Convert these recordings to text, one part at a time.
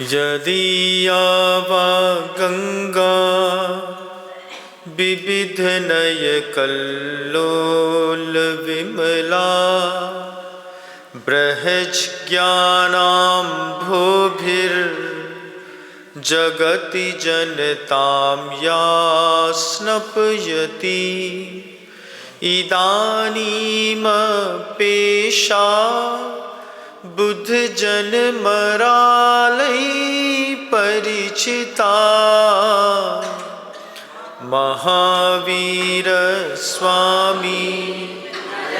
यदीयावा गंगा विविध नय कल्लोल विमला बृहज् ज्ञानां भोभिर जगति जनतां या स्नपयति इदानीमपेशा बुद्ध जन मरालय परिचिता महावीर स्वामी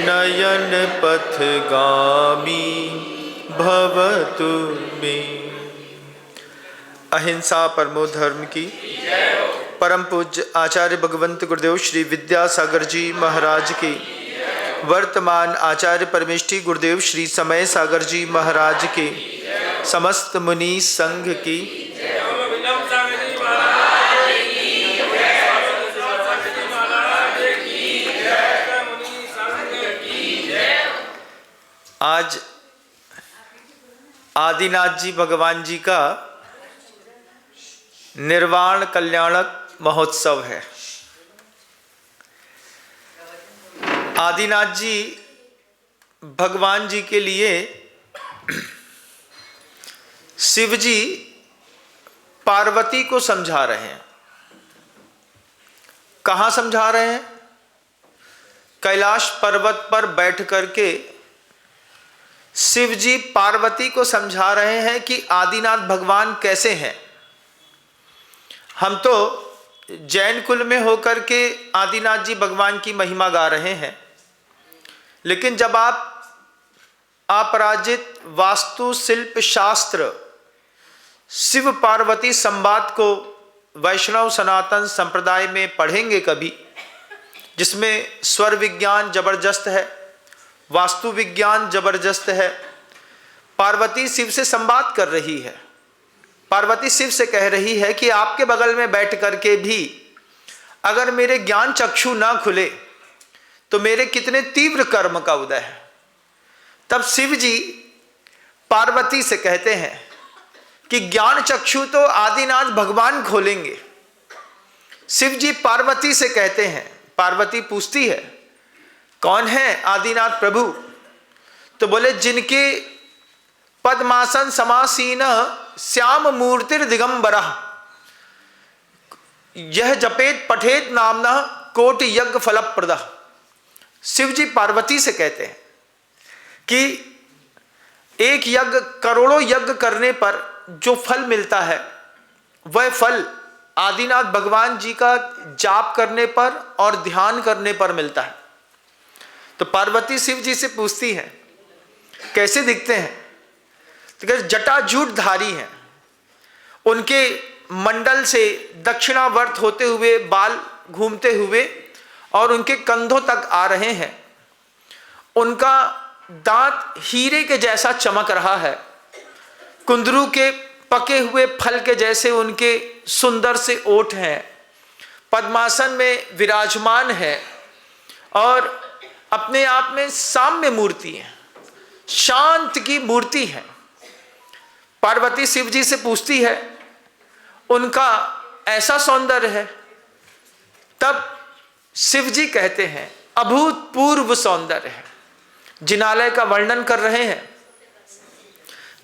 नयन पथगामी भवतु मे। अहिंसा परमो धर्म की परम पूज्य आचार्य भगवंत गुरुदेव श्री विद्यासागर जी महाराज की, वर्तमान आचार्य परमेष्ठी गुरुदेव श्री समय सागर जी महाराज की, समस्त मुनि संघ की, आज आदिनाथ जी भगवान जी का निर्वाण कल्याणक महोत्सव है। आदिनाथ जी भगवान जी के लिए शिव जी पार्वती को समझा रहे हैं। कहाँ समझा रहे हैं? कैलाश पर्वत पर बैठ करके शिव जी पार्वती को समझा रहे हैं कि आदिनाथ भगवान कैसे हैं। हम तो जैन कुल में होकर के आदिनाथ जी भगवान की महिमा गा रहे हैं, लेकिन जब आप अपराजित वास्तु शिल्प शास्त्र शिव पार्वती संवाद को वैष्णव सनातन संप्रदाय में पढ़ेंगे कभी, जिसमें स्वर विज्ञान जबरदस्त है, वास्तु विज्ञान जबरदस्त है। पार्वती शिव से संवाद कर रही है। पार्वती शिव से कह रही है कि आपके बगल में बैठ करके भी अगर मेरे ज्ञान चक्षु ना खुले तो मेरे कितने तीव्र कर्म का उदय है। तब शिव जी पार्वती से कहते हैं कि ज्ञान चक्षु तो आदिनाथ भगवान खोलेंगे। शिव जी पार्वती से कहते हैं, पार्वती पूछती है कौन है आदिनाथ प्रभु? तो बोले जिनके पद्मासन समासीन श्याम मूर्तिर दिगंबरा यह जपेत पठेत नामना कोटि यज्ञ फलप्रदा। शिव जी पार्वती से कहते हैं कि एक यज्ञ करोड़ों यज्ञ करने पर जो फल मिलता है वह फल आदिनाथ भगवान जी का जाप करने पर और ध्यान करने पर मिलता है। तो पार्वती शिव जी से पूछती है कैसे दिखते हैं? तो जटाजूट धारी हैं, उनके मंडल से दक्षिणावर्त होते हुए बाल घूमते हुए और उनके कंधों तक आ रहे हैं। उनका दांत हीरे के जैसा चमक रहा है, कुंदरू के पके हुए फल के जैसे उनके सुंदर से ओठ हैं, पद्मासन में विराजमान है और अपने आप में साम्य मूर्ति है, शांत की मूर्ति है। पार्वती शिव जी से पूछती है उनका ऐसा सौंदर्य है। तब शिव जी कहते हैं अभूतपूर्व सौंदर्य है। जिनालय का वर्णन कर रहे हैं,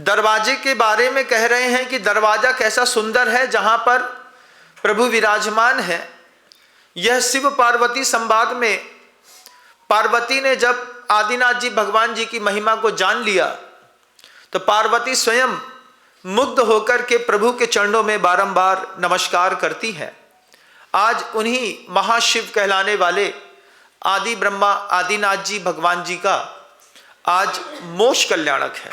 दरवाजे के बारे में कह रहे हैं कि दरवाजा कैसा सुंदर है जहां पर प्रभु विराजमान है। यह शिव पार्वती संवाद में पार्वती ने जब आदिनाथ जी भगवान जी की महिमा को जान लिया तो पार्वती स्वयं मुग्ध होकर के प्रभु के चरणों में बारंबार नमस्कार करती हैं। आज उन्हीं महाशिव कहलाने वाले आदि ब्रह्मा आदिनाथ जी भगवान जी का आज मोक्ष कल्याणक है।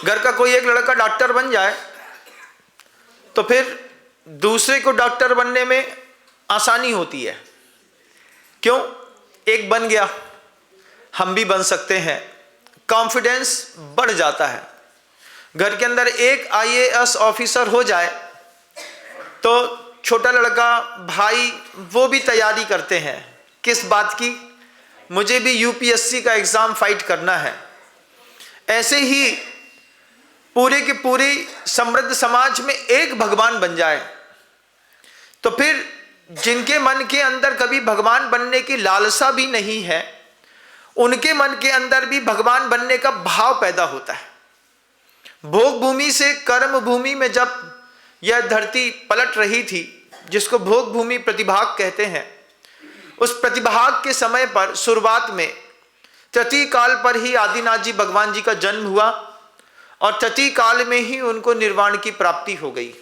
घर का कोई एक लड़का डॉक्टर बन जाए तो फिर दूसरे को डॉक्टर बनने में आसानी होती है। क्यों? एक बन गया, हम भी बन सकते हैं, कॉन्फिडेंस बढ़ जाता है। घर के अंदर एक आईएएस ऑफिसर हो जाए तो छोटा लड़का भाई वो भी तैयारी करते हैं। किस बात की? मुझे भी यूपीएससी का एग्ज़ाम फाइट करना है। ऐसे ही पूरे के पूरे समृद्ध समाज में एक भगवान बन जाए, तो फिर जिनके मन के अंदर कभी भगवान बनने की लालसा भी नहीं है, उनके मन के अंदर भी भगवान बनने का भाव पैदा होता है। भोग भूमि से कर्म भूमि में जब यह धरती पलट रही थी, जिसको भोग भूमि प्रतिभाग कहते हैं, उस प्रतिभाग के समय पर शुरुआत में तृतीय काल पर ही आदिनाथ जी भगवान जी का जन्म हुआ और तृतीय काल में ही उनको निर्वाण की प्राप्ति हो गई।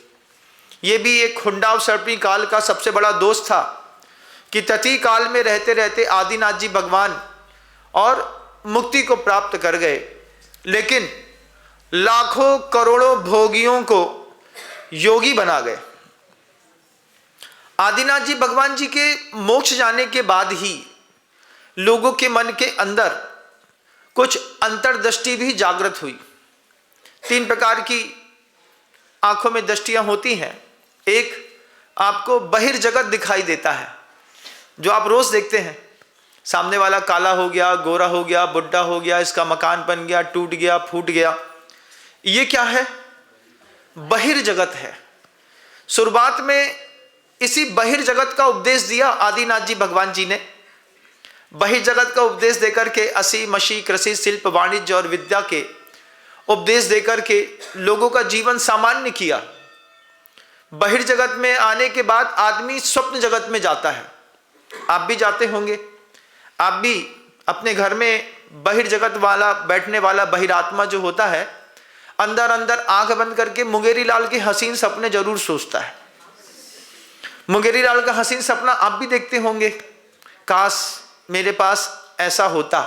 ये भी एक हुंडाव सर्पी काल का सबसे बड़ा दोष था कि तृतीय काल में रहते रहते आदिनाथ जी भगवान और मुक्ति को प्राप्त कर गए, लेकिन लाखों करोड़ों भोगियों को योगी बना गए। आदिनाथ जी भगवान जी के मोक्ष जाने के बाद ही लोगों के मन के अंदर कुछ अंतर्दृष्टि भी जागृत हुई। 3 प्रकार की आंखों में दृष्टियां होती हैं। एक, आपको बहिर्जगत दिखाई देता है, जो आप रोज देखते हैं, सामने वाला काला हो गया, गोरा हो गया, बुढ़ा हो गया, इसका मकान बन गया, टूट गया, फूट गया। ये क्या है? बहिर्जगत है। शुरुआत में इसी बहिर्जगत का उपदेश दिया आदिनाथ जी भगवान जी ने। बहिर्जगत का उपदेश देकर के असी मशी कृषि शिल्प वाणिज्य और विद्या के उपदेश देकर के लोगों का जीवन सामान्य किया। बहिर्जगत में आने के बाद आदमी स्वप्न जगत में जाता है। आप भी जाते होंगे, आप भी अपने घर में बहिर्जगत वाला बैठने वाला बहिरात्मा जो होता है, अंदर अंदर आंख बंद करके मुंगेरी लाल के हसीन सपने जरूर सोचता है। मुंगेरी लाल का हसीन सपना आप भी देखते होंगे, काश मेरे पास ऐसा होता,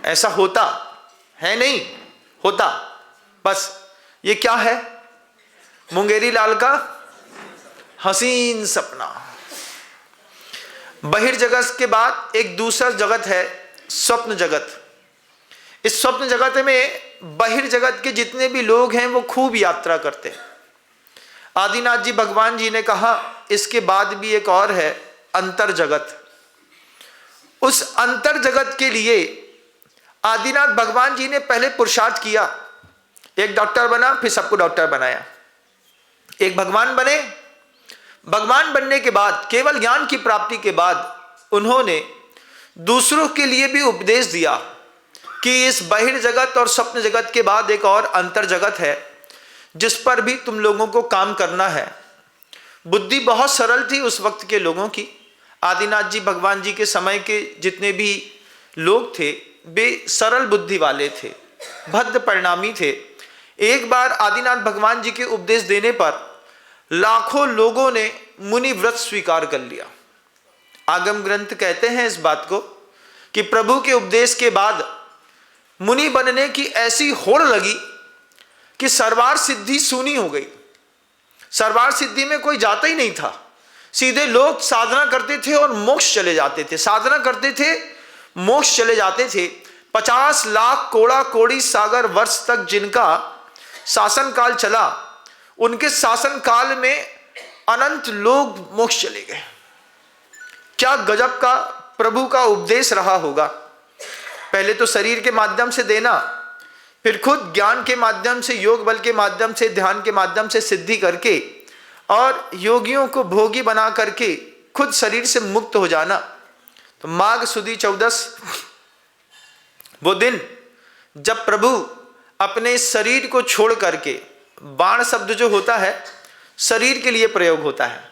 ऐसा होता है, नहीं होता। बस ये क्या है? मुंगेरी लाल का हसीन सपना। बहिर्जगत के बाद एक दूसरा जगत है, स्वप्न जगत। इस स्वप्न जगत में बहिर्जगत के जितने भी लोग हैं वो खूब यात्रा करते हैं। आदिनाथ जी भगवान जी ने कहा इसके बाद भी एक और है, अंतर जगत। उस अंतर जगत के लिए आदिनाथ भगवान जी ने पहले पुरुषार्थ किया। एक डॉक्टर बना, फिर सबको डॉक्टर बनाया। एक भगवान बने। भगवान बनने के बाद, केवल ज्ञान की प्राप्ति के बाद, उन्होंने दूसरों के लिए भी उपदेश दिया कि इस बहिर्जगत और स्वप्न जगत के बाद एक और अंतर जगत है, जिस पर भी तुम लोगों को काम करना है। बुद्धि बहुत सरल थी उस वक्त के लोगों की। आदिनाथ जी भगवान जी के समय के जितने भी लोग थे वे सरल बुद्धि वाले थे, भद्र परिणामी थे। एक बार आदिनाथ भगवान जी के उपदेश देने पर लाखों लोगों ने मुनि व्रत स्वीकार कर लिया। आगम ग्रंथ कहते हैं इस बात को कि प्रभु के उपदेश के बाद मुनि बनने की ऐसी होड़ लगी कि सर्वार सिद्धि सूनी हो गई। सर्वार सिद्धि में कोई जाता ही नहीं था, सीधे लोग साधना करते थे और मोक्ष चले जाते थे, साधना करते थे, मोक्ष चले जाते थे। 50 लाख कोड़ा कोड़ी सागर वर्ष तक जिनका शासन काल चला, उनके शासन काल में अनंत लोग मोक्ष चले गए। क्या गजब का प्रभु का उपदेश रहा होगा। पहले तो शरीर के माध्यम से देना, फिर खुद ज्ञान के माध्यम से, योग बल के माध्यम से, ध्यान के माध्यम से सिद्धि करके और योगियों को भोगी बना करके खुद शरीर से मुक्त हो जाना। तो माघ सुदी 14 वो दिन जब प्रभु अपने शरीर को छोड़ करके, बाण शब्द जो होता है शरीर के लिए प्रयोग होता है,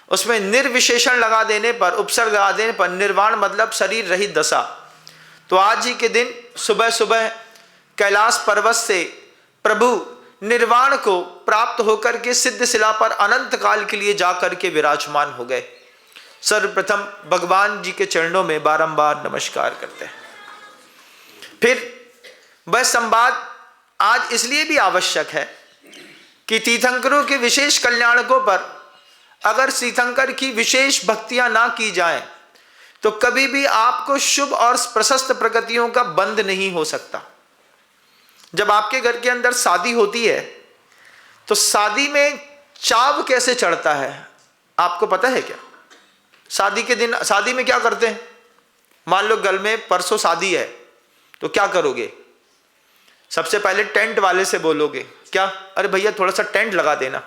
उसमें निर्विशेषण लगा देने पर, उपसर्ग लगा देने पर निर्वाण मतलब शरीर रहित दशा। तो आज ही के दिन सुबह सुबह कैलाश पर्वत से प्रभु निर्वाण को प्राप्त होकर के सिद्ध शिला पर अनंत काल के लिए जाकर के विराजमान हो गए। सर्वप्रथम भगवान जी के चरणों में बारंबार नमस्कार करते हैं। फिर वह संवाद आज इसलिए भी आवश्यक है कि तीर्थंकरों के विशेष कल्याणकों पर अगर तीर्थंकर की विशेष भक्तियां ना की जाएं तो कभी भी आपको शुभ और प्रशस्त प्रगतियों का बंध नहीं हो सकता। जब आपके घर के अंदर शादी होती है तो शादी में चाव कैसे चढ़ता है आपको पता है क्या? शादी के दिन शादी में क्या करते हैं? मान लो गल में परसों शादी है तो क्या करोगे? सबसे पहले टेंट वाले से बोलोगे क्या, अरे भैया थोड़ा सा टेंट लगा देना।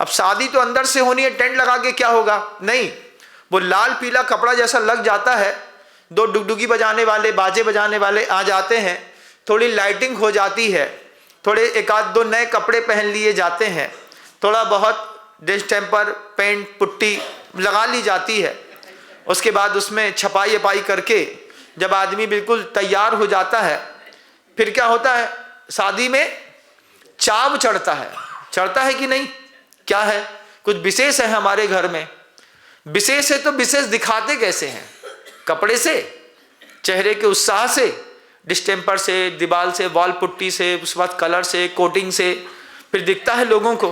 अब शादी तो अंदर से होनी है, टेंट लगा के क्या होगा? नहीं, वो लाल पीला कपड़ा जैसा लग जाता है, दो डुगडुगी बजाने वाले, बाजे बजाने वाले आ जाते हैं, थोड़ी लाइटिंग हो जाती है, थोड़े एक आध दो नए कपड़े पहन लिए जाते हैं, थोड़ा बहुत डिस्टेम्पर पेंट पुट्टी लगा ली जाती है। उसके बाद उसमें छपाई अपाई करके जब आदमी बिल्कुल तैयार हो जाता है, फिर क्या होता है? शादी में चाव चढ़ता है कि नहीं? क्या है? कुछ विशेष है हमारे घर में। विशेष है तो विशेष दिखाते कैसे हैं? कपड़े से, चेहरे के उत्साह से, डिस्टेम्पर से, दीवाल से, वॉल पुट्टी से, उसके बाद कलर से, कोटिंग से, फिर दिखता है लोगों को।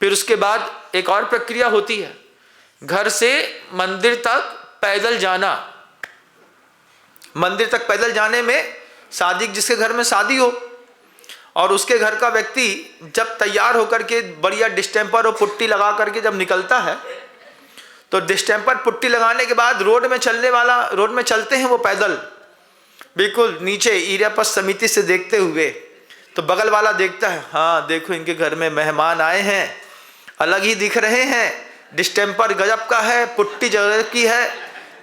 फिर उसके बाद एक और प्रक्रिया होती है, घर से मंदिर तक पैदल जाना। मंदिर तक पैदल जाने में शादी, जिसके घर में शादी हो और उसके घर का व्यक्ति जब तैयार होकर के बढ़िया डिस्टेम्पर और पुट्टी लगा करके जब निकलता है, तो डिस्टेम्पर पुट्टी लगाने के बाद रोड में चलते हैं वो पैदल, बिल्कुल नीचे ईरापस समिति से देखते हुए। तो बगल वाला देखता है, हाँ देखो इनके घर में मेहमान आए हैं, अलग ही दिख रहे हैं, डिस्टेम्पर गजब का है, पुट्टी गजब की है,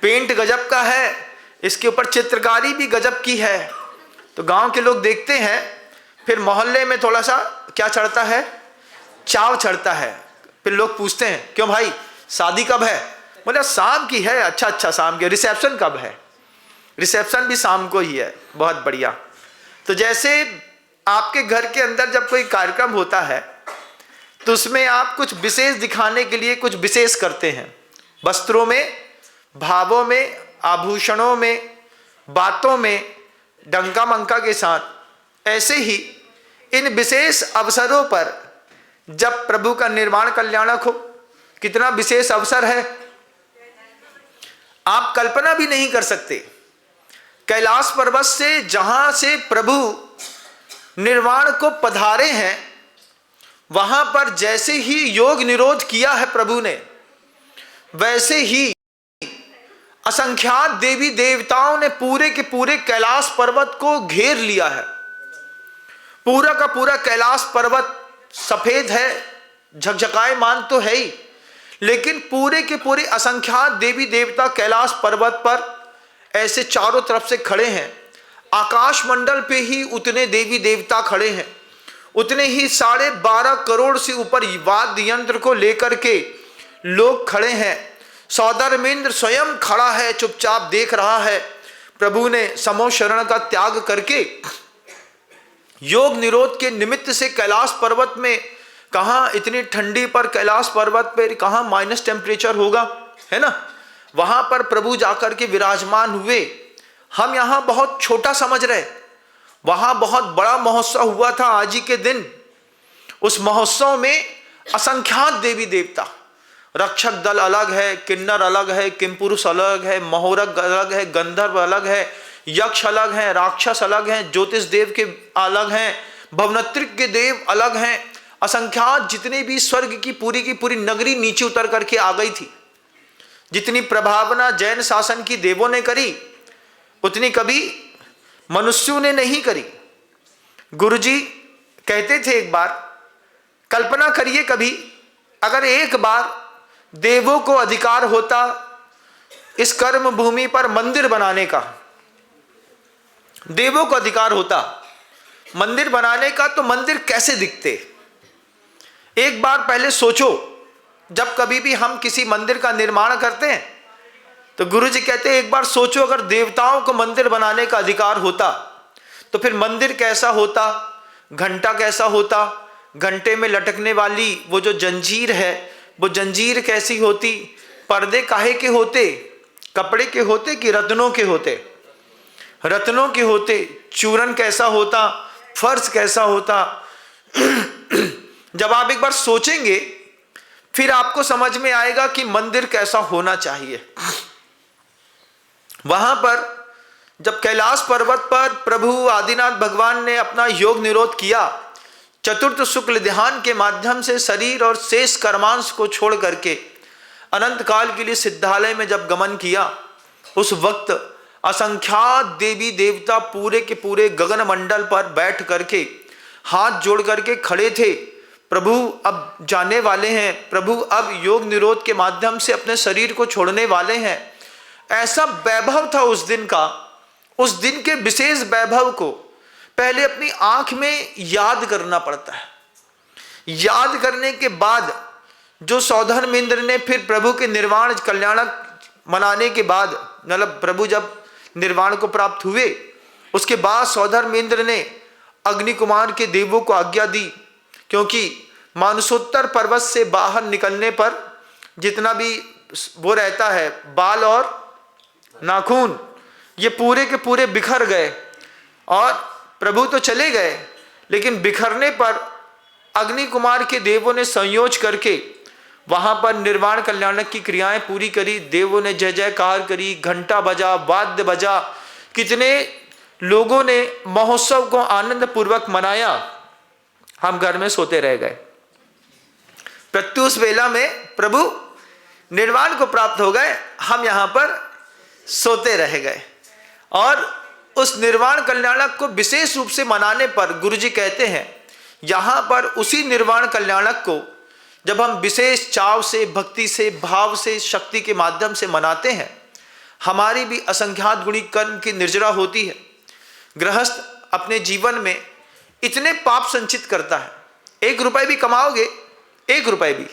पेंट गजब का है, इसके ऊपर चित्रकारी भी गजब की है। तो गांव के लोग देखते हैं, फिर मोहल्ले में थोड़ा सा क्या चढ़ता है? चाव चढ़ता है। फिर लोग पूछते हैं, क्यों भाई शादी कब है? बोले शाम की है। अच्छा शाम की। रिसेप्शन कब है? रिसेप्शन भी शाम को ही है। बहुत बढ़िया। तो जैसे आपके घर के अंदर जब कोई कार्यक्रम होता है तो उसमें आप कुछ विशेष दिखाने के लिए कुछ विशेष करते हैं, वस्त्रों में, भावों में, आभूषणों में, बातों में, डंका मंका के साथ। ऐसे ही इन विशेष अवसरों पर जब प्रभु का निर्माण कल्याणक हो, कितना विशेष अवसर है, आप कल्पना भी नहीं कर सकते। कैलाश पर्वत से जहां से प्रभु निर्वाण को पधारे हैं, वहां पर जैसे ही योग निरोध किया है प्रभु ने, वैसे ही असंख्यात देवी देवताओं ने पूरे के पूरे कैलाश पर्वत को घेर लिया है। पूरा का पूरा कैलाश पर्वत सफेद है, झकझकायमान तो है ही, लेकिन पूरे के पूरे असंख्यात देवी देवता कैलाश पर्वत पर ऐसे चारों तरफ से खड़े हैं। आकाश मंडल पे ही उतने देवी देवता खड़े हैं, उतने ही 12.5 करोड़ से ऊपर वाद्य यंत्र को लेकर के लोग खड़े हैं। सौधर्मेंद्र स्वयं खड़ा है, चुपचाप देख रहा है। प्रभु ने समो शरण का त्याग करके योग निरोध के निमित्त से कैलाश पर्वत में, कहाँ इतनी ठंडी पर कैलाश पर्वत पर कहाँ माइनस टेम्परेचर होगा, है ना, वहां पर प्रभु जाकर के विराजमान हुए। हम यहाँ बहुत छोटा समझ रहे, वहां बहुत बड़ा महोत्सव हुआ था आज ही के दिन। उस महोत्सव में असंख्यात देवी देवता, रक्षक दल अलग है, किन्नर अलग है, किमपुरुष अलग है, महोरग अलग है, गंधर्व अलग है, यक्ष अलग हैं, राक्षस अलग हैं, ज्योतिष देव के अलग हैं, भवनत्रिक के देव अलग हैं। असंख्यात जितने भी स्वर्ग की पूरी नगरी नीचे उतर करके आ गई थी। जितनी प्रभावना जैन शासन की देवों ने करी, उतनी कभी मनुष्यों ने नहीं करी। गुरुजी कहते थे एक बार, कल्पना करिए कभी अगर एक बार देवों को अधिकार होता इस कर्म भूमि पर मंदिर बनाने का, देवों को अधिकार होता मंदिर बनाने का, तो मंदिर कैसे दिखते? एक बार पहले सोचो, जब कभी भी हम किसी मंदिर का निर्माण करते हैं तो गुरुजी कहते हैं एक बार सोचो अगर देवताओं को मंदिर बनाने का अधिकार होता तो फिर मंदिर कैसा होता, घंटा कैसा होता, घंटे में लटकने वाली वो जो जंजीर है वो जंजीर कैसी होती, पर्दे काहे के होते, कपड़े के होते कि रत्नों के होते, रत्नों के होते, चूरन कैसा होता, फर्श कैसा होता। जब आप एक बार सोचेंगे फिर आपको समझ में आएगा कि मंदिर कैसा होना चाहिए। वहां पर जब कैलाश पर्वत पर प्रभु आदिनाथ भगवान ने अपना योग निरोध किया, चतुर्थ शुक्ल ध्यान के माध्यम से शरीर और शेष कर्मांश को छोड़ करके अनंत काल के लिए सिद्धालय में जब गमन किया, उस वक्त असंख्यात देवी देवता पूरे के पूरे गगन मंडल पर बैठ करके हाथ जोड़ करके खड़े थे। प्रभु अब जाने वाले हैं, प्रभु अब योग निरोध के माध्यम से अपने शरीर को छोड़ने वाले हैं। ऐसा वैभव था उस दिन का। उस दिन के विशेष वैभव को पहले अपनी आंख में याद करना पड़ता है। याद करने के बाद जो सौधर्मेंद्र ने फिर प्रभु के निर्वाण कल्याणक मनाने के बाद, मतलब प्रभु जब निर्वाण को प्राप्त हुए उसके बाद सौधर्मेंद्र ने अग्नि कुमार के देवों को आज्ञा दी, क्योंकि मानसोत्तर पर्वत से बाहर निकलने पर जितना भी वो रहता है बाल और नाखून, ये पूरे के पूरे बिखर गए। और प्रभु तो चले गए, लेकिन बिखरने पर अग्नि कुमार के देवों ने संयोज करके वहां पर निर्वाण कल्याणक की क्रियाएं पूरी करी। देवों ने जय जयकार करी, घंटा बजा, वाद्य बजा, कितने लोगों ने महोत्सव को आनंद पूर्वक मनाया। हम घर में सोते रह गए। प्रत्युष वेला में प्रभु निर्वाण को प्राप्त हो गए, हम यहां पर सोते रह गए। और उस निर्वाण कल्याणक को विशेष रूप से मनाने पर गुरुजी कहते हैं, यहां पर उसी निर्वाण कल्याणक को जब हम विशेष चाव से, भक्ति से, भाव से, शक्ति के माध्यम से मनाते हैं, हमारी भी असंख्यात गुणी कर्म की निर्जरा होती है। गृहस्थ अपने जीवन में इतने पाप संचित करता है, 1 रुपए भी कमाओगे, 1 रुपए भी,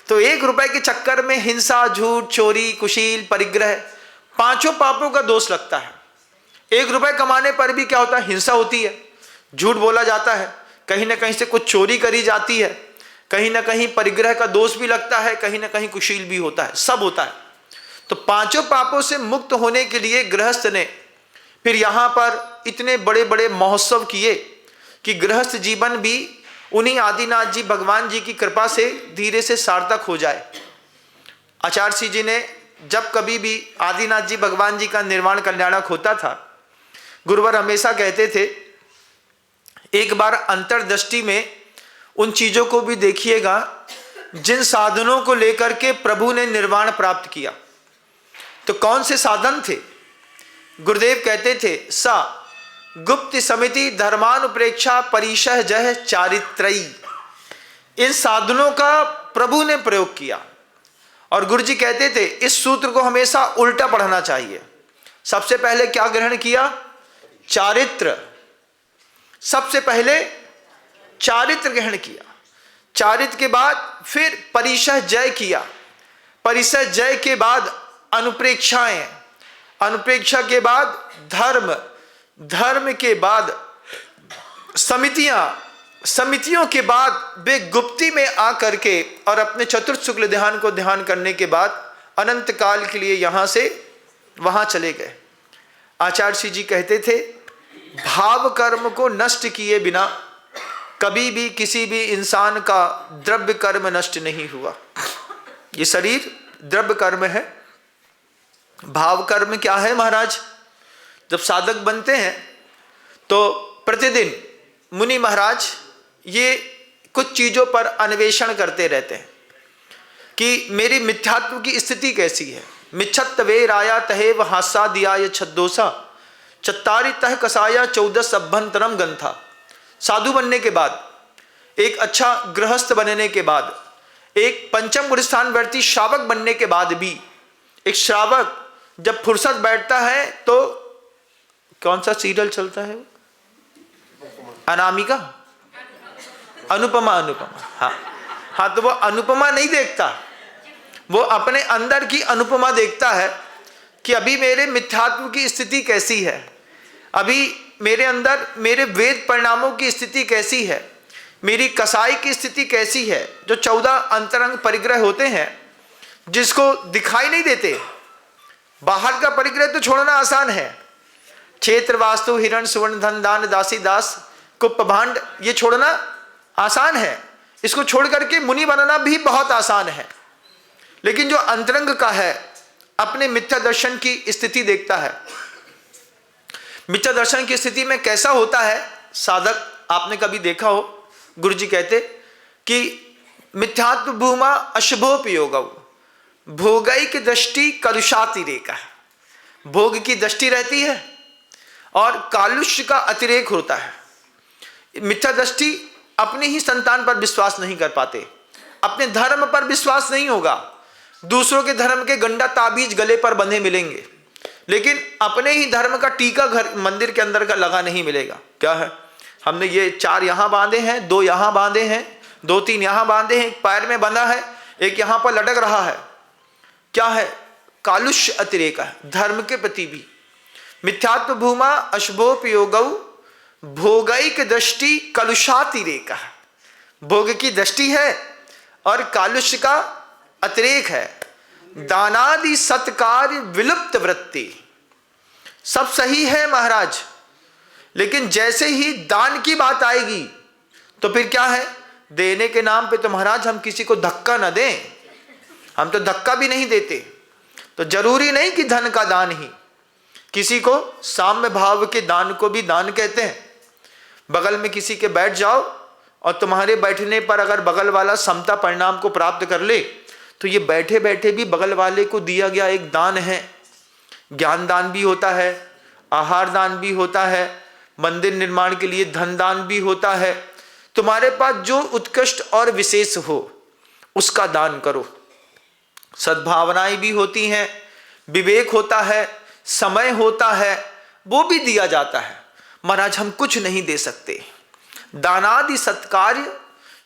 तो 1 रुपए के चक्कर में हिंसा, झूठ, चोरी, कुशील, परिग्रह, 5 पापों का दोष लगता है। 1 रुपए कमाने पर भी क्या होता है? हिंसा होती है, झूठ बोला जाता है, कहीं ना कहीं से कुछ चोरी करी जाती है, कहीं ना कहीं परिग्रह का दोष भी लगता है, कहीं ना कहीं कुशील भी होता है, सब होता है। तो 5 पापों से मुक्त होने के लिए गृहस्थ ने फिर यहाँ पर इतने बड़े बड़े महोत्सव किए कि गृहस्थ जीवन भी उन्हीं आदिनाथ जी भगवान जी की कृपा से धीरे से सार्थक हो जाए। आचार्य जी ने जब कभी भी आदिनाथ जी भगवान जी का निर्वाण कल्याणक होता था, गुरुवर हमेशा कहते थे एक बार अंतर्दृष्टि में उन चीजों को भी देखिएगा जिन साधनों को लेकर के प्रभु ने निर्वाण प्राप्त किया। तो कौन से साधन थे? गुरुदेव कहते थे, सा गुप्त समिति धर्मानुप्रेक्षा परिशह जह चारित्रयी। इन साधनों का प्रभु ने प्रयोग किया। और गुरुजी कहते थे इस सूत्र को हमेशा उल्टा पढ़ना चाहिए। सबसे पहले क्या ग्रहण किया? चारित्र। सबसे पहले चारित्र ग्रहण किया, चारित्र के बाद फिर परिशह जय किया, परिशह जय के बाद अनुप्रेक्षाएं, अनुप्रेक्षा के बाद धर्म, धर्म के बाद समितियां, समितियों के बाद वे गुप्ती में आ करके और अपने चतुर्थ शुक्ल ध्यान को ध्यान करने के बाद अनंत काल के लिए यहां से वहां चले गए। आचार्य जी कहते थे भाव कर्म को नष्ट किए बिना कभी भी किसी भी इंसान का द्रव्य कर्म नष्ट नहीं हुआ। ये शरीर द्रव्य कर्म है। भाव कर्म क्या है महाराज? जब साधक बनते हैं तो प्रतिदिन मुनि महाराज ये कुछ चीजों पर अन्वेषण करते रहते हैं कि मेरी मिथ्यात्व की स्थिति कैसी है। मिच्छत्वे राया तहेव हासा दियाय छद्दोसा चत्तारी तह कसाया 14 सभ्यंतरम गंथा। साधु बनने के बाद, एक अच्छा गृहस्थ बनने के बाद, एक पंचम गुरु स्थान वर्ती श्रावक बनने के बाद भी एक श्रावक जब फुर्सत बैठता है तो कौन सा सीरियल चलता है? अनामिका, अनुपमा, अनुपमा, हाँ हाँ, तो वो अनुपमा नहीं देखता, वो अपने अंदर की अनुपमा देखता है कि अभी मेरे मिथ्यात्व की स्थिति कैसी है, अभी मेरे अंदर मेरे वेद परिणामों की स्थिति कैसी है, मेरी कसाई की स्थिति कैसी है। जो 14 अंतरंग परिग्रह होते हैं जिसको दिखाई नहीं देते। बाहर का परिग्रह तो छोड़ना आसान है, क्षेत्र वास्तु हिरण सुवर्ण धन दान दासी दास कुप भांड, ये छोड़ना आसान है, इसको छोड़ करके मुनि बनना भी बहुत आसान है। लेकिन जो अंतरंग का है अपने मिथ्या दर्शन की स्थिति देखता है। मिथ्या दर्शन की स्थिति में कैसा होता है साधक? आपने कभी देखा हो, गुरुजी कहते कि मिथ्यात्व भूमा अशुभोपयोग भोगैक दृष्टि कलुषातिरेक। भोग की दृष्टि रहती है और कालुष्य का अतिरेक होता है। मिथ्या दृष्टि अपनी ही संतान पर विश्वास नहीं कर पाते, अपने धर्म पर विश्वास नहीं होगा, दूसरों के धर्म के गंडा ताबीज गले पर बंधे मिलेंगे, लेकिन अपने ही धर्म का टीका घर मंदिर के अंदर का लगा नहीं मिलेगा। क्या है, हमने ये 4 यहां बांधे हैं, 2 यहां बांधे हैं, 2-3 यहां बांधे हैं, एक पैर में बंधा है, एक यहां पर लटक रहा है। क्या है, कालुष्य अतिरेक है धर्म के प्रति भी। मिथ्यात्व भूमा अशुभोपयोगौ भोगैक दृष्टि कलुषातिरेक है। भोग की दृष्टि है और कालुष्य का अतिरेक है। दानादि सत्कार्य विलुप्त वृत्ति। सब सही है महाराज, लेकिन जैसे ही दान की बात आएगी तो फिर क्या है, देने के नाम पे तो महाराज हम किसी को धक्का न दें, हम तो धक्का भी नहीं देते। तो जरूरी नहीं कि धन का दान ही, किसी को साम्य भाव के दान को भी दान कहते हैं। बगल में किसी के बैठ जाओ और तुम्हारे बैठने पर अगर बगल वाला समता परिणाम को प्राप्त कर ले तो ये बैठे बैठे भी बगल वाले को दिया गया एक दान है। ज्ञान दान भी होता है, आहार दान भी होता है, मंदिर निर्माण के लिए धन दान भी होता है। तुम्हारे पास जो उत्कृष्ट और विशेष हो उसका दान करो। सद्भावनाएं भी होती हैं, विवेक होता है, समय होता है, वो भी दिया जाता है। महाराज हम कुछ नहीं दे सकते। दानादि सत्कार्य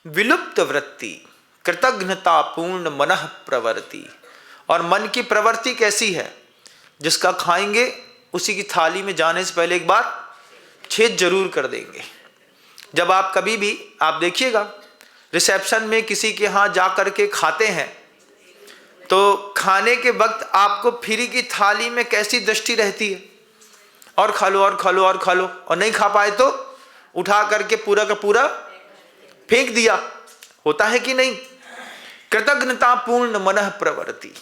विलुप्त वृत्ति कृतज्ञता पूर्ण मनः प्रवृत्ति। और मन की प्रवृत्ति कैसी है, जिसका खाएंगे उसी की थाली में जाने से पहले एक बार छेद जरूर कर देंगे। जब आप कभी भी आप देखिएगा रिसेप्शन में किसी के यहाँ जा कर के खाते हैं तो खाने के वक्त आपको फ्री की थाली में कैसी दृष्टि रहती है, और खा लो और खा लो और खा लो, और नहीं खा पाए तो उठा करके पूरा का पूरा फेंक दिया, होता है कि नहीं। कृतज्ञता पूर्ण मनः प्रवृत्ति।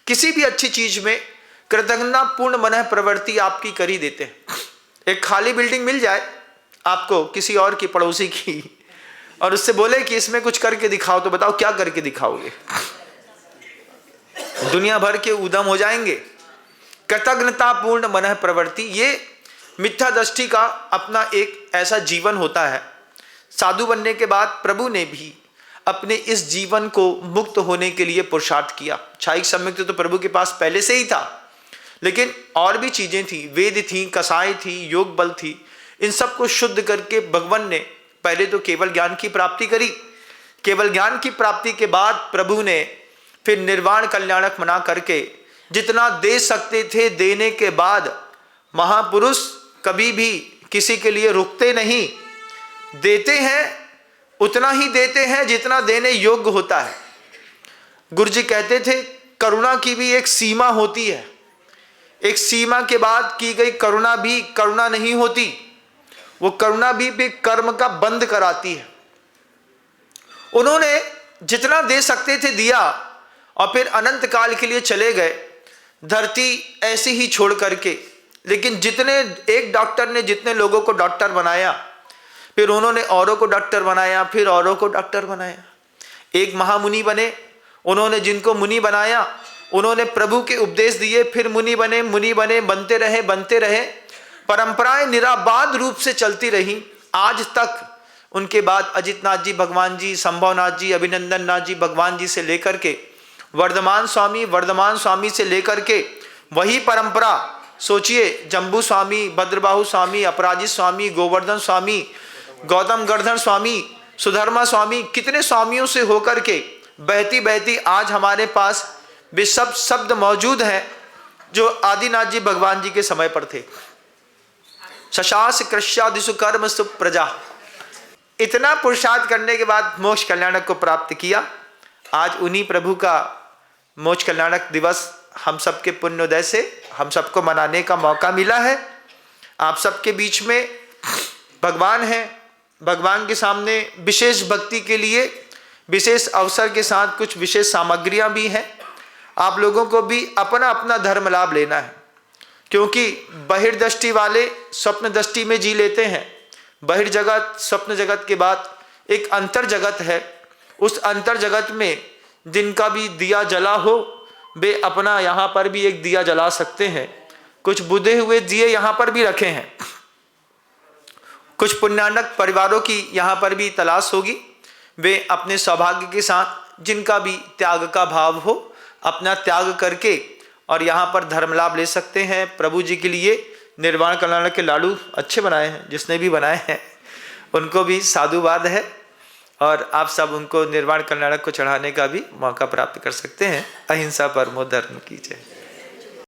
किसी भी अच्छी चीज में कृतज्ञता पूर्ण मनः प्रवृत्ति आपकी कर ही देते हैं। एक खाली बिल्डिंग मिल जाए आपको किसी और की, पड़ोसी की, और उससे बोले कि इसमें कुछ करके दिखाओ, तो बताओ क्या करके दिखाओगे? दुनिया भर के उद्यम हो जाएंगे। कृतज्ञता पूर्ण मनः प्रवृत्ति, ये मिथ्या दृष्टि का अपना एक ऐसा जीवन होता है। साधु बनने के बाद प्रभु ने भी अपने इस जीवन को मुक्त होने के लिए पुरुषार्थ किया। क्षायिक सम्यक तो प्रभु के पास पहले से ही था, लेकिन और भी चीजें थी, वेद थी, कसाई थी, योग बल थी। इन सब को शुद्ध करके भगवान ने पहले तो केवल ज्ञान की प्राप्ति करी। केवल ज्ञान की प्राप्ति के बाद प्रभु ने फिर निर्वाण कल्याणक मना करके जितना दे सकते थे देने के बाद, महापुरुष कभी भी किसी के लिए रुकते नहीं, देते हैं उतना ही देते हैं जितना देने योग्य होता है। गुरुजी कहते थे करुणा की भी एक सीमा होती है, एक सीमा के बाद की गई करुणा भी करुणा नहीं होती, वो करुणा भी कर्म का बंद कराती है। उन्होंने जितना दे सकते थे दिया और फिर अनंत काल के लिए चले गए धरती ऐसे ही छोड़ करके। लेकिन जितने, एक डॉक्टर ने जितने लोगों को डॉक्टर बनाया, फिर उन्होंने औरों को डॉक्टर बनाया, फिर औरों को डॉक्टर बनाया। एक महामुनि बने, उन्होंने जिनको मुनि बनाया, उन्होंने प्रभु के उपदेश दिए, फिर मुनि बने, बनते रहे। परंपराएं निराबाध रूप से चलती रही आज तक। उनके बाद अजित नाथ जी भगवान जी, संभवनाथ जी, अभिनंदन नाथ जी भगवान जी से लेकर के वर्धमान स्वामी से लेकर के वही परंपरा, सोचिए जम्बू स्वामी, भद्रबाहु स्वामी, अपराजित स्वामी, गोवर्धन स्वामी, गौतम गर्धन स्वामी, सुधर्मा स्वामी, कितने स्वामियों से होकर के बहती बहती आज हमारे पास वे सब शब्द मौजूद हैं जो आदिनाथ जी भगवान जी के समय पर थे। शशास कृष्यादिशु कर्म सुप्रजा। इतना पुरुषार्थ करने के बाद मोक्ष कल्याणक को प्राप्त किया। आज उन्हीं प्रभु का मोक्ष कल्याणक दिवस हम सबके पुण्योदय से हम सबको मनाने का मौका मिला है। आप सबके बीच में भगवान है, भगवान के सामने विशेष भक्ति के लिए विशेष अवसर के साथ कुछ विशेष सामग्रियां भी हैं। आप लोगों को भी अपना अपना धर्म लाभ लेना है, क्योंकि बहिर्दृष्टि वाले स्वप्न दृष्टि में जी लेते हैं। बहिर्जगत स्वप्न जगत के बाद एक अंतर जगत है। उस अंतर जगत में जिनका भी दिया जला हो वे अपना यहाँ पर भी एक दिया जला सकते हैं। कुछ बुद्धे हुए दिए यहाँ पर भी रखे हैं। कुछ पुण्यानक परिवारों की यहाँ पर भी तलाश होगी। वे अपने सौभाग्य के साथ, जिनका भी त्याग का भाव हो, अपना त्याग करके और यहाँ पर धर्म लाभ ले सकते हैं। प्रभु जी के लिए निर्वाण कल्याण के लाडू अच्छे बनाए हैं, जिसने भी बनाए हैं उनको भी साधुवाद है, और आप सब उनको निर्वाण कल्याण को चढ़ाने का भी मौका प्राप्त कर सकते हैं। अहिंसा परमो धर्म की जय।